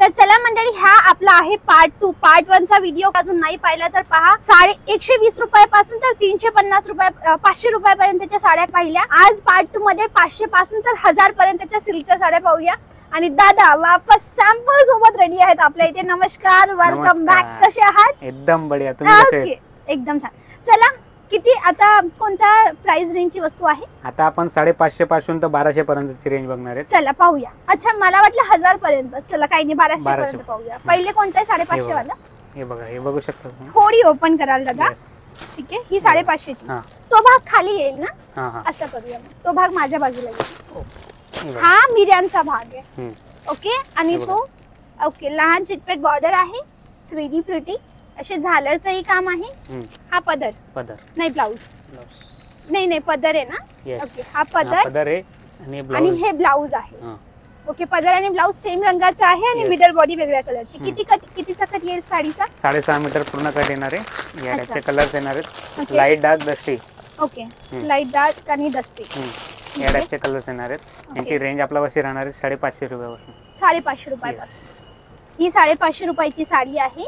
तर चला मंडळी, हा आपला आहे पार्ट 2. पार्ट 1 चा व्हिडिओ अजून नाही पाहिला तर पहा. 120 रुपयापासून तर 350 रुपये 500 रुपयापर्यंतच्या साड्या पाहिल्या. आज पार्ट 2 मध्ये 500 पासून तर 1000 पर्यंतच्या सिल्कच्या साड्या पाहूया. आणि दादा वापस सॅम्पल सोबत रेडी आहेत आपल्या इथे. नमस्कार, वेलकम बॅक. कसे आहात? एकदम बढिया. तुम्ही कसे? एकदम छान. चला, किती आता कोणत्या प्राइस रेंजची वस्तू आहे? आता आपण 550 पासून तर 1200 पर्यंतची रेंज बघणार आहे. चला पाहूया. अच्छा, मला वाटलं 1000 पर्यंत. चला काही नाही, 1200 पर्यंत पाहूया. पहिले कोणतं आहे? 550 वाला. हे बघा, हे बघू शकता तुम्ही. थोडी ओपन कराल दादा. ठीक आहे, ही 550 ची. तो भाग खाली येईल ना? असं करूया. तो भाग माझ्या बाजूला येईल. हा मिऱ्यांचा भाग आहे. ओके. आणि तो ओके, लहान चिटपेट बॉर्डर आहे. स्वीडी प्रिटी असे झालरचंही काम आहे. हा पदर नाही, ब्लाउज नाही, पदर आहे ना? ओके, हा पदर आहे आणि हे ब्लाउज आहे. ओके, पदर आणि ब्लाउज सेम रंगाचा आहे आणि मिडल बॉडी वेगळ्या कलरची. कितीचा कट येईल साडीचा? 6.5 मीटर पूर्ण कट येणार आहे. या टाइपचे कलर्स येणार आहेत. Light dark dusty. Okay, light dark आणि डस्टी या टाइपचे कलर्स येणार आहेत. यांची रेंज आपल्या कशी राहणार आहे? 550 रुपयापासून. 550 रुपयापासून ही 550 रुपयाची साडी आहे.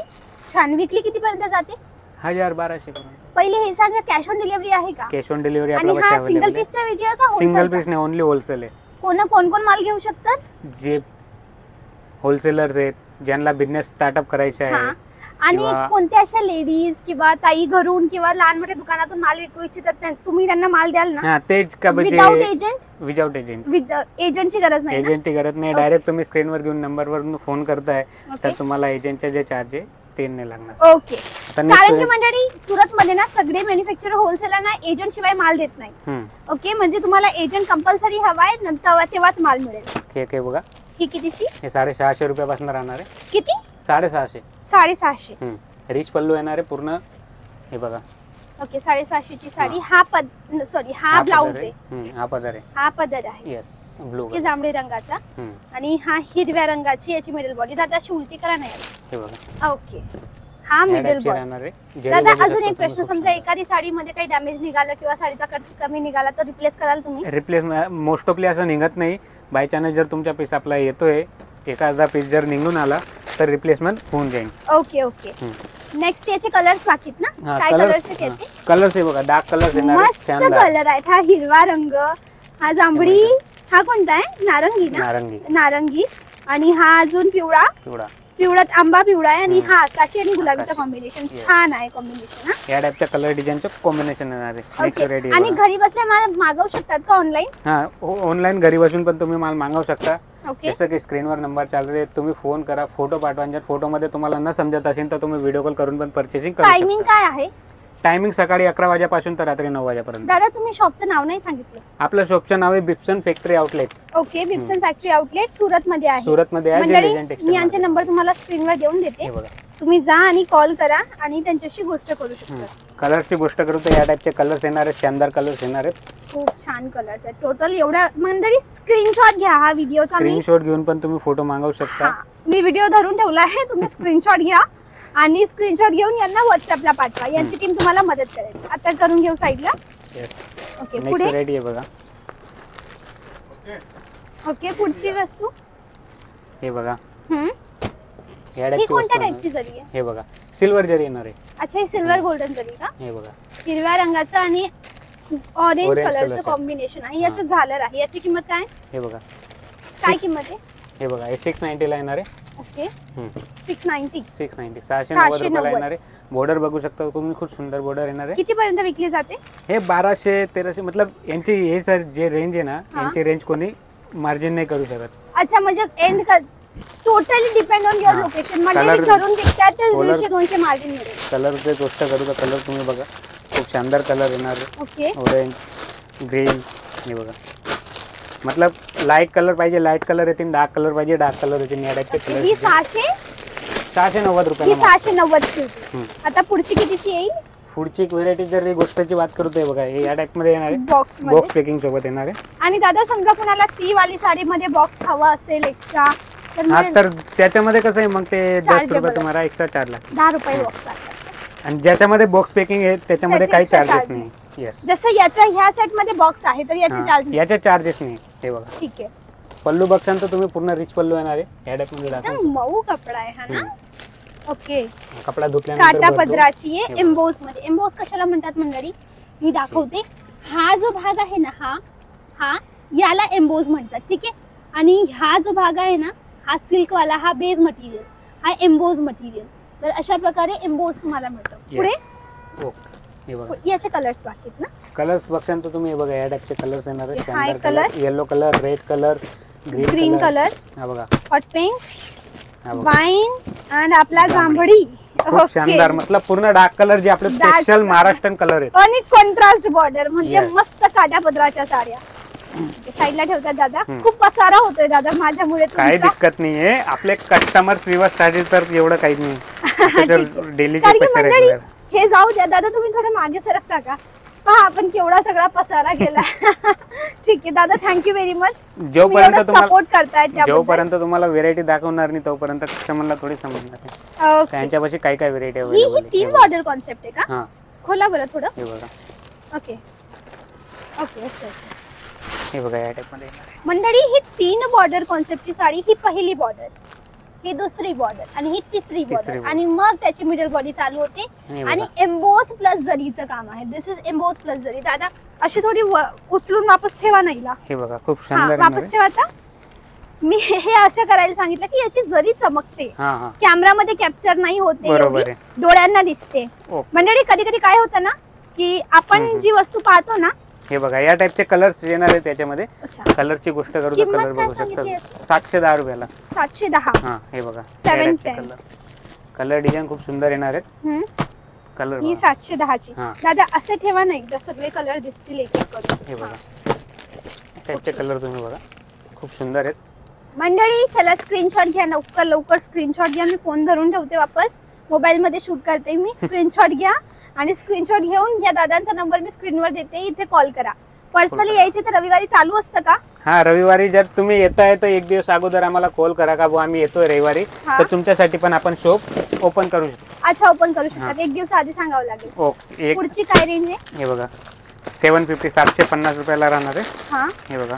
छान. विकली किती पर्यंत जाते? 1000-1200 पर्यंत. पहिले हे सांगा, कॅश ऑन डिलिव्हरी आहे का? कॅश ऑन डिलिव्हरी आपल्याकडे अवेलेबल आहे. सिंगल पीसचा व्हिडिओ का होलसेल? सिंगल पीस नाही, ओनली होलसेल आहे. कोण माल घेऊ शकतात? जे होलसेलर्स आहेत, ज्यांना बिझनेस स्टार्टअप करायचे आहे. आणि कोणत्या अशा लेडीज किंवा ताई घरून किंवा लहान मोठ्या दुकानातून माल विकू इच्छितात, तुम्ही त्यांना माल द्याल ना? हां, तेच का? Without agent? Without agent. With एजंटची गरज नाही. एजंटची गरज नाही. डायरेक्ट तुम्ही स्क्रीनवर घेऊन नंबरवरून फोन करताय तर तुम्हाला एजंटचे जे चार्ज आहे ते नाही लागणार. ओके. कारण की मंडळी, सुरत मध्ये ना सगळे मॅन्युफॅक्चरर होलसेलरना एजंट शिवाय माल देत नाही. ओके, म्हणजे तुम्हाला एजंट कंपल्सरी हवाय, नंतर तेव्हाच माल मिळेल. ठीक आहे. बघा, ही कितीची? हे 650 रुपयापासून राहणार आहे. किती? 650. 650. रिच पल्लू येणार आहे पूर्ण. हे बघा. ओके, 650 ची साडी. हा ब्लाउज आहे. हा पदर आहे. हा पदर आहे. येस, ब्लू जांभळी रंगाचा. आणि हा हिरव्या रंगाची याची मिडल बॉडी. दादा अशी उलटी करा नाही. हे बघा. ओके, हा मिडल बॉडी. दादा अजून एक प्रश्न, समजा एखादी साडी मध्ये काही डॅमेज निघाला किंवा साडीचा कट कमी निघाला तर रिप्लेस कराल तुम्ही? रिप्लेस मोस्ट ऑफली असं निघत नाही. बाय चान्स जर तुमचा पीस आपला येतोय, एखादा पीस जर निघून आला तर रिप्लेसमेंट होऊन जाईल. Okay okay. नेक्स्ट याचे कलर्स बाकीत ना? काय कलर्स आहेत याचे? कलर्स आहे बघा, डार्क कलर्स येणार आहेत. मस्त कलर आहेत. हा हिरवा रंग, हा जांभळी, हा कोणता आहे? नारंगी ना? नारंगी. आणि हा अजून पिवळात आंबा पिवळा आहे. आणि हा आकाशी आणि गुलाबीचा कॉम्बिनेशन छान आहे. कॉम्बिनेशन या टाइपच्या कलर डिझाइनचं कॉम्बिनेशन येणार आहे. आणि घरी बसल्या माल मागवू शकतात का ऑनलाईन? हा, ऑनलाईन घरी बसून पण तुम्ही माल मागवू शकता. जसं की स्क्रीनवर नंबर चालू आहे, तुम्ही फोन करा, फोटो पाठवा. जर फोटो मध्ये तुम्हाला न समजत असेल तर तुम्ही व्हिडिओ कॉल करून पण परचेसिंग करू शकता. टायमिंग काय आहे? टायमिंग सकाळी 11 वाजेपासून तर रात्री 9 वाजेपर्यंत. दादा तुम्ही शॉपचं नाव नाही सांगितलं. आपल्या शॉपचं नाव आहे Bipson factory outlet. Okay, Bipson factory outlet Surat मध्ये आहे. मी यांचे नंबर तुम्हाला स्क्रीनवर देऊन देते. तुम्ही जा आणि कॉल करा आणि त्यांच्याशी गोष्ट करू शकता. कलर्सची गोष्ट करू तर या टाइपचे कलर्स येणार आहेत. शानदार कलर्स येणार आहेत. खूप छान कलर्स आहेत. टोटल एवढा मंडळी स्क्रीनशॉट घ्या. हा व्हिडिओचा स्क्रीनशॉट घेऊन पण तुम्ही फोटो मागवू शकता. मी व्हिडिओ धरून ठेवला आहे. तुम्ही स्क्रीनशॉट घ्या आणि स्क्रीनशॉट घेऊन यांना व्हॉट्सअपला पाठवा. यांची टीम तुम्हाला मदत करेल. आता करून घेऊ साईडला. ओके, पुढे रेडी आहे बघा. ओके, पुढची वस्तू हे बघा. ही कोणत्या टाइपची जरी आहे? हे बघा, सिल्वर जरी येणार आहे. अच्छा, ही सिल्वर गोल्डन जरी का? हे बघा, हिरव्या रंगाचं आणि ऑरेंज कलरचं कॉम्बिनेशन आहे. याचं झालर आहे. याची किंमत काय? हे बघा. काय किंमत आहे? हे बघा, हे 690 ला येणार आहे. ओके, 690. 690 रुपयाला येणार आहे. बॉर्डर बघू शकता तुम्ही, खूप सुंदर बॉर्डर येणार आहे. किती पर्यंत विकली जाते? हे 1200-1300, मतलब यांची हे सर जे रेंज आहे ना, यांची रेंज कोणी मार्जिन नाही करू शकत. अच्छा, म्हणजे end totally depend on your location. म्हणजे घरून विकतात तर 100-200 मार्जिन मिळेल. कलरची गोष्ट करू तर कलर तुम्ही बघा, खूप शानदार कलर येणार आहे. Okay, orange, green. हे बघा, मतलब लाईट कलर पाहिजे लाईट कलर येतील, डार्क कलर पाहिजे डार्क कलर येतील. या टाइपचे कलर. ही 690 रुपयाला. 690 ची. आता पुढची कितीची येईल? पुढची व्हेरायटी जर गोष्टीची बात करतोय बघा, हे या टाइप मध्ये येणार आहे. बॉक्स पॅकिंग सोबत येणार आहे. आणि दादा समजा कुणाला ती वाली साडी मध्ये बॉक्स हवा असेल एक्स्ट्रा तर त्याच्यामध्ये कसं आहे मग ते 10 रुपये तुम्हाला एक्स्ट्रा चार्ज लागतात. 10 रुपये बॉक्स. आणि ज्याच्यामध्ये बॉक्स पॅकिंग आहे त्याच्यामध्ये काही चार्जेस नाही. जसं याच्या ह्या सेट मध्ये बॉक्स आहे तर याचे चार्ज याचे चार्जेस नाही. हे बघा, ठीक आहे. पल्लू बघशाल तर तुम्ही पूर्ण रिच पल्लू येणार आहे या टाइप मध्ये दाखवा. एकदम मऊ कपडा आहे हा ना. ओके, कपडा धुतल्यानंतर काटा पदराची आहे एम्बोस मध्ये. एम्बोस कशाला म्हणतात मंडळी मी दाखवते. हा जो भाग आहे ना हा याला एम्बोस म्हणतात, ठीक आहे. आणि हा जो भाग आहे ना हा सिल्क वाला, हा बेस मटेरियल, हा एम्बोस मटेरियल. तर अशा प्रकारे एम्बोस तुम्हाला मिळतं. पुढे ओके, हे बघा याचे कलर्स बाकी आहेत ना. कलर्स बघशाल तर तुम्ही हे बघा या टाइपचे कलर्स येणार आहे. हा एक colour, yellow colour, red colour, green colour, हा बघा हॉट पिंक, वाईन आणि आपला जांभळी. खूप शानदार, मतलब पूर्ण डार्क कलर जे आपले स्पेशल महाराष्ट्रीयन कलर आहेत. आणि कॉन्ट्रास्ट बॉर्डर म्हणजे मस्त काटा पदराच्या साड्या साईडला ठेवतात दादा. खूप पसारा होतोय दादा माझ्यामुळे. काही दिक्कत नाहीये, आपले कस्टमर्स व्ह्यूअर्ससाठी तर एवढं काही नाही. डेलीचे पैसे हे जाऊ द्या दादा, तुम्ही थोडं मागे सरकता का. पहा आपण केवढा सगळा पसारा केला. ठीक आहे दादा, थँक्यू व्हेरी मच. जोपर्यंत सपोर्ट करताय जोपर्यंत तुम्हाला व्हेरायटी दाखवणार नाही तोपर्यंत कस्टमरला थोडी समजणार. त्यांच्यापाशी काय काय व्हेरायटी अवेलेबल आहे. 3 बॉर्डर कॉन्सेप्ट आहे का. हां, खोला बरं थोडं. हे बघा. ओके ओके ओके, हे बघा या टाइप मध्ये मंडळी. ही 3 बॉर्डर कॉन्सेप्टची साडी, ही पहिली बॉर्डर, ही दुसरी बॉर्डर आणि ही तिसरी बॉर्डर. आणि मग त्याची मिडल बॉडी चालू होते. आणि एम्बोस प्लस जरीचं काम आहे. दिस इज एम्बोस प्लस जरी. दादा अशी थोडी उचलून वापस ठेवा नाहीला. हे बघा खूप शानदार वापस ठेवा. आता मी हे असं करायला सांगितलं की याची जरी चमकते, कॅमेरामध्ये कॅप्चर नाही होते, डोळ्यांना दिसते. मंडळी कधी कधी काय होतं ना की आपण जी वस्तू पाहतो ना, हे बघा या टाइपचे कलर्स येणार आहेत त्याच्यामध्ये. कलरची गोष्ट करू तर कलर बघू शकता 710 रुपयाला. 710. हां, हे बघा 710 कलर डिझाइन खूप सुंदर येणार आहेत. कलर ही 710 ची. दादा असे ठेवा नाही, एकदा सगळे कलर दिसतील एक एक करून. हे बघा टाइपचे कलर तुम्ही बघा खूप सुंदर आहेत. मंडळी चला स्क्रीनशॉट घ्या, लवकर लवकर स्क्रीनशॉट घ्या. मी फोन धरून ठेवते, वापस मोबाईल मध्ये शूट करते मी. स्क्रीनशॉट घ्या आणि स्क्रीनशॉट घेऊन या दादांचा नंबर मी स्क्रीनवर देते, इथे कॉल करा. पर्सनली यायचे तर रविवारी चालू असतं का. हा, रविवारी जर तुम्ही येताय तर एक दिवस अगोदर आम्हाला कॉल करा का बुवा आम्ही येतोय रविवारी, तर तुमच्यासाठी पण आपण शॉप ओपन करू शकतो. अच्छा, ओपन करू शकतात. एक दिवस आधी सांगावं लागेल. ओके. पुढची काय रेंज आहे. हे बघा 750 750 रुपयाला राहणार आहे. हा, हे बघा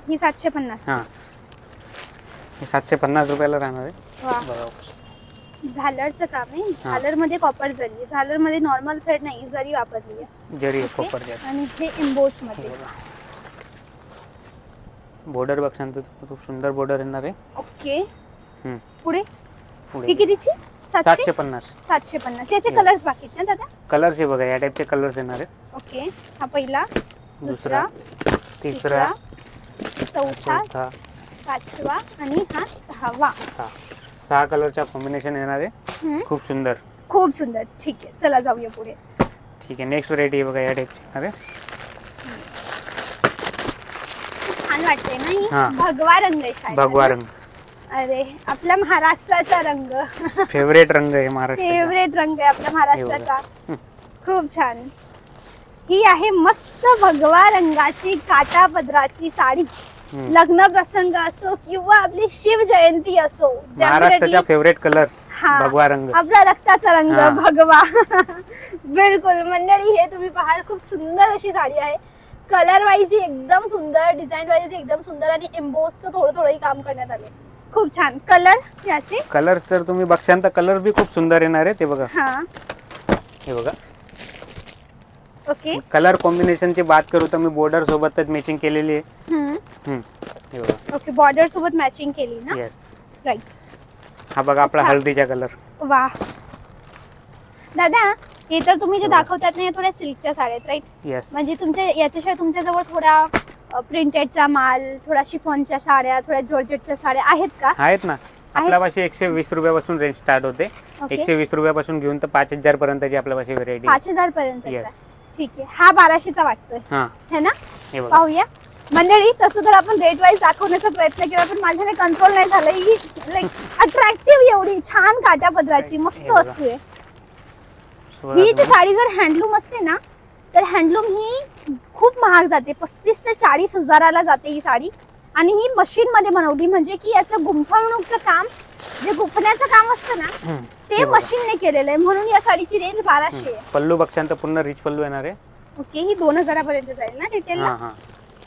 ही 750. हा, हे 750 रुपयाला राहणार आहे. बघा झालरचं काम आहे. झालर मध्ये कॉपर जरी, झालर मध्ये नॉर्मल थ्रेड नाही, जरी वापरली आहे. जरी कॉपर जरी. आणि हे एम्बोस मध्ये बॉर्डर बघशाल तर खूप सुंदर बॉर्डर येणार आहे. ओके. पुढे ही कितीची. 750. 750. याचे कलर्स बाकी आहेत ना दादा. कलर्स हे बघा या टाइपचे कलर्स येणार आहेत. ओके. हा पहिला, दुसरा, तिसरा, चौथा, पाचवा आणि हा 6वा. 6 कलरचा कॉम्बिनेशन येणार आहे. खूप सुंदर, खूप सुंदर. ठीक आहे, चला जाऊया पुढे. ठीक आहे, नेक्स्ट व्हरायटी बघा या टाइपची. अरे छान वाटते ना ही. भगवा रंग आहे. भगवा रंग. अरे आपल्या महाराष्ट्राचा रंग. फेवरेट रंग आहे महाराष्ट्राचा. फेवरेट रंग आहे आपल्या महाराष्ट्राचा. खूप छान. ही आहे मस्त भगवा रंगाची काटा पदराची साडी. लग्न प्रसंग असो किंवा आपली शिव जयंती असो, महाराष्ट्राचा फेवरेट कलर भगवा रंग, आपला रक्ताचा रंग भगवा. बिलकुल मंडळी, हे तुम्ही पाहाल खूप सुंदर अशी साडी आहे. कलर वाईज एकदम सुंदर, डिझाईन वाईज एकदम सुंदर आणि एम्बोसचं थोडं थोडंही काम करण्यात आले. खूप छान. कलर याचे कलर सर तुम्ही बघशाल तर कलर बी खूप सुंदर येणार आहे. ते बघा. हे बघा. ओके. कलर कॉम्बिनेशन ची बात करू तर मी बॉर्डर सोबतच मॅचिंग केलेली आहे. हे बघा. ओके, बॉर्डर सोबत मॅचिंग केली ना. Yes, right. हा बघा आपला हळदीचा कलर. वाह दादा, हे तर तुम्ही जे दाखवतात ना थोड्या सिल्कच्या साड्या आहेत, राईट. येस. म्हणजे तुमच्या याच्याशिवाय तुमच्याजवळ थोडा प्रिंटेडचा माल, थोडा शिफॉनच्या साड्या, थोड्या जॉर्जेटच्या साड्या आहेत का. आहेत ना. आपल्यापाशी 120 रुपयापासून रेंज स्टार्ट होते. 120 रुपयापासून घेऊन तर 5000 पर्यंतची आपल्यापाशी व्हरायटी. 5000 पर्यंत. ठीक आहे. हा 1200चा वाटतोय है ना. पाहूया मंडळी. तसं तर आपण रेट वाईज दाखवण्याचा प्रयत्न केला पण माझ्याने कंट्रोल नाही झालं. ही लाईक अट्रॅक्टिव्ह एवढी छान काटा पदराची मस्त वस्तू आहे. ही जी साडी जर हँडलूम असते ना तर हँडलूम ही खूप महाग जाते. 35 ते 40 हजाराला जाते ही साडी. आणि ही मशीन मध्ये बनवली, म्हणजे की याचं गुंफवणूकचं काम, जे गुंफण्याचं काम असतं ना ते मशीनने केलेलं आहे. म्हणून या साडीची रेंज 1200 आहे. पल्लू बघशाल तर पूर्ण रिच पल्लू येणार आहे. ओके. ही 2000 पर्यंत जाईल ना रिटेलला.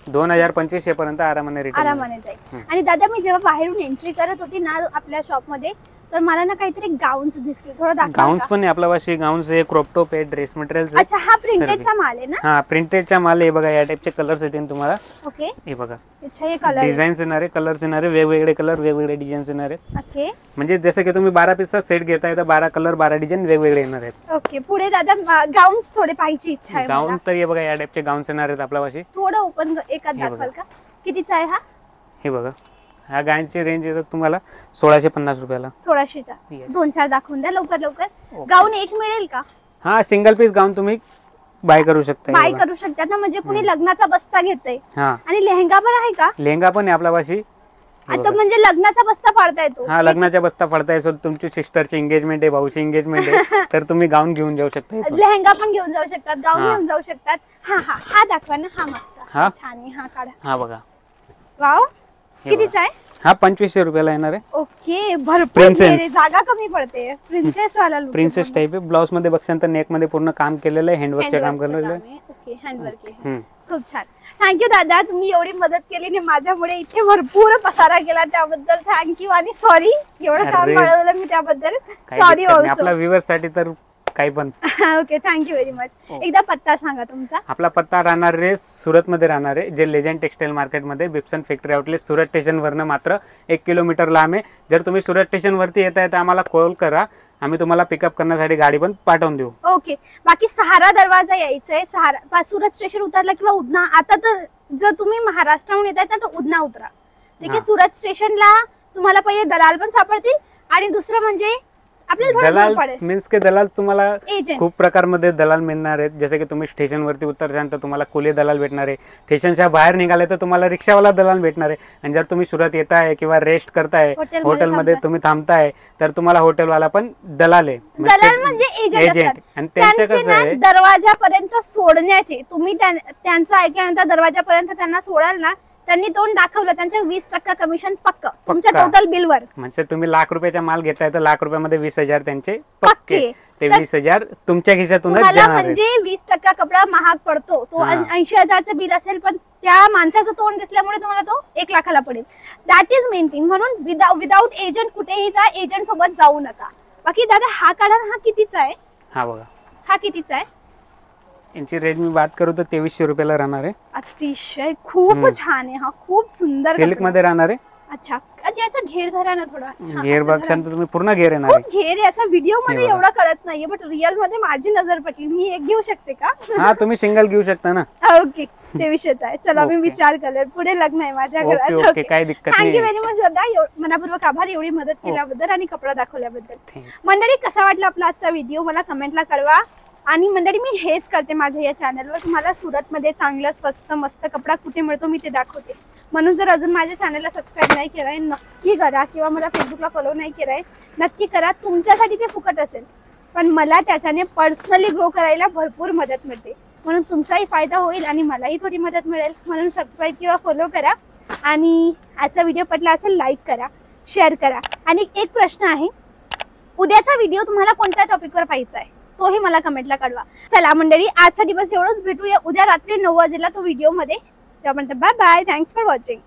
2200 पर्यंत आरामाने जाईल. आणि दादा मी जेव्हा बाहेरून एंट्री करत होती ना आपल्या शॉप मध्ये, तर मला ना काहीतरी गाउन्स दिसले, थोडं दाखवा. गाउन्स पण आहे आपल्यापाशी, गाउन्स आहे, क्रॉप टॉप आहे, ड्रेस मटेरियल. अच्छा, हा प्रिंटेडचा माल आहे ना? हा प्रिंटेडचा माल आहे बघा. या टाइपचे कलर्स येतील तुम्हाला. ओके, हे बघा. अच्छा, हे कलर डिझाईन्स येणार आहे, कलर्स येणार आहे, वेगवेगळे कलर, वेगवेगळे डिझाईन्स येणार आहेत. ओके, म्हणजे जसं की तुम्ही 12 पीसचा सेट घेताय तर 12 कलर 12 डिझाईन वेगवेगळे येणार आहेत. ओके, पुढे दादा गाउन्स थोडे पाहायची इच्छा आहे. गाउन तर हे बघा, या टाइपचे गाउन्स येणार आहेत आपल्यापाशी. थोडं ओपन एकात दाखवाल का? कितीचा आहे हा? हे बघा, ह्या गाऊनची रेंज येतात तुम्हाला 1650 रुपयाला. 1600चा. 2-4 दाखवून द्या लवकर लवकर. गाऊन एक मिळेल का? हा, सिंगल पीस गाऊन तुम्ही बाय करू शकता. बाय करू शकतात ना, म्हणजे कुणी लग्नाचा बस्ता घेतय. आणि लेहंगा पण आहे का? लेहंगा पण आहे आपल्यापाशी. आता म्हणजे लग्नाचा बस्ता फाडता येतो. हा, लग्नाचा बस्ता फाडता येतो. तुमची सिस्टरची एंगेजमेंट आहे, भाऊची एंगेजमेंट आहे, तर तुम्ही गाऊन घेऊन जाऊ शकता. लेहंगा पण घेऊन जाऊ शकतात, गाऊन घेऊन जाऊ शकतात. हा हा, हा दाखवा ना. हा मागचा छान आहे. हा काढा. हा बघा. वाव, कितीचा आहे हा? 2500 रुपयाला येणार आहे. ओके, भरपूर जागा कमी पडते. प्रिन्सेस वाला लुक, प्रिन्सेस टाइप आहे. ब्लाउज मध्ये बघशाल तर नेक मध्ये पूर्ण काम केलेलं आहे, हँडवर्कचं काम केलेलं आहे. ओके, हँडवर्क आहे. खूप छान. थँक्यू दादा, तुम्ही एवढी मदत केली आणि माझ्यामुळे इथे भरपूर पसारा केला, त्याबद्दल थँक्यू. आणि सॉरी एवढं काम वाढवलं मी त्याबद्दल. सॉरी. आपल्या व्ह्यूअर्स साठी तर काही पण. Okay, thank you very much. एकदा पत्ता सांगा तुमचा. आपला पत्ता राहणार आहे सुरत मध्ये राहणार आहे, जे लेजंड टेक्सटाईल मार्केट मध्ये Bipson factory outlet Surat station वरनं मात्र 1 किलोमीटर लांब आहे. जर तुम्ही सुरत स्टेशन वरती येताय तर आम्हाला कॉल करा, आम्ही तुम्हाला पिकअप करण्यासाठी गाडी पण पाठवून देऊ. ओके, बाकी सहारा दरवाजा यायचंय. सहारा सुरत स्टेशन उतरला किंवा उधना. आता तर जर तुम्ही महाराष्ट्राहून येताय ना तर उधना उतरा. ठीक आहे, सुरत स्टेशनला तुम्हाला पहिले दलाल पण सापडतील आणि दुसरं म्हणजे दलाल मीन्स के दलाल तुम्हाला खूप प्रकारमध्ये दलाल मिळणार आहेत. जसे की तुम्ही स्टेशन वरती उतरल्यानंतर तर तुम्हाला कोले दलाल भेटणार आहे. स्टेशनच्या बाहेर निघाले तर तुम्हाला रिक्षावाला दलाल भेटणार आहे. आणि जर तुम्ही सुरत येताय किंवा रेस्ट करताय, हॉटेलमध्ये तुम्ही थांबताय, तर तुम्हाला हॉटेलवाला पण दलाल आहे. दलाल म्हणजे एजंट. आणि त्यांचं कसं आहे, दरवाजापर्यंत सोडण्याचे, तुम्ही त्यांचं ऐकल्यानंतर दरवाजापर्यंत त्यांना सोडाल ना, त्यांनी तोंड दाखवलं, त्यांच्या 20% कमिशन पक्क तुमच्या टोटल बिलवर. म्हणजे तुम्ही लाख रुपयाचा माल घेताय तर लाख रुपयामध्ये 20,000 त्यांचे पक्के. ते 20,000 तुमच्या खिशातूनच जाणार. म्हणजे 20% कपडा महाग पडतो, तो 80,000चं बिल असेल, पण त्या माणसाचं तोंड दिसल्यामुळे तुम्हाला तो 1 लाखाला पडेल. That is main thing. म्हणून विदाउट एजंट कुठेही जा, एजंट सोबत जाऊ नका. बाकी दादा हा काढा, हा कितीचा आहे? हा बघा, हा कितीचा आहे? यांची रेंज मी बात करू तर 2300 रुपयाला राहणार आहे. अतिशय खूप छान आहे. हा खूप सुंदर सिल्क मध्ये राहणार आहे. अच्छा, याचा घेर धरा ना थोडा. घेर बघशाल तर तुम्ही पूर्ण घेर येणार आहे. घेर याचा व्हिडिओ मध्ये एवढा कळत नाहीये, बट रिअल मध्ये माझी नजर पडली. मी एक घेऊ शकते का? हा, तुम्ही सिंगल घेऊ शकता ना. ओके, 2300चा आहे. चला मी विचार करेल. पुढे लग्न आहे माझ्या घरात. ओके, काय दिक्कत नाही. थँक्यू व्हेरी मच दादा, मनापूर्वक आभार एवढी मदत केल्याबद्दल आणि कपडा दाखवल्याबद्दल. मंडळी, कसा वाटला आपला आजचा व्हिडिओ मला कमेंटला कळवा. आणि मंडळी, मी हेच करते माझ्या या चॅनलवर. तुम्हाला सुरत मध्ये चांगला स्वस्त मस्त कपडा कुठे मिळतो मी ते दाखवते. म्हणून जर अजून माझ्या चॅनलला सबस्क्राईब नाही केलंय नक्की करा, किंवा मला फेसबुकला फॉलो नाही केलंय नक्की करा. तुमच्यासाठी ते फुकट असेल, पण मला त्याच्याने पर्सनली ग्रो करायला भरपूर मदत मिळते. म्हणून तुमचाही फायदा होईल आणि मलाही थोडी मदत मिळेल. म्हणून सबस्क्राईब किंवा फॉलो करा. आणि आजचा व्हिडिओ पटला असेल लाईक करा, शेअर करा. आणि एक प्रश्न आहे, उद्याचा व्हिडिओ तुम्हाला कोणत्या टॉपिकवर पाहायचा आहे तोही मला कमेंटला कळवा. चला मंडळी, आजचा दिवस एवढंच. भेटूया उद्या रात्री 9 वाजेला तो व्हिडिओ मध्ये. त्यापर्यंत bye bye. Thanks for watching.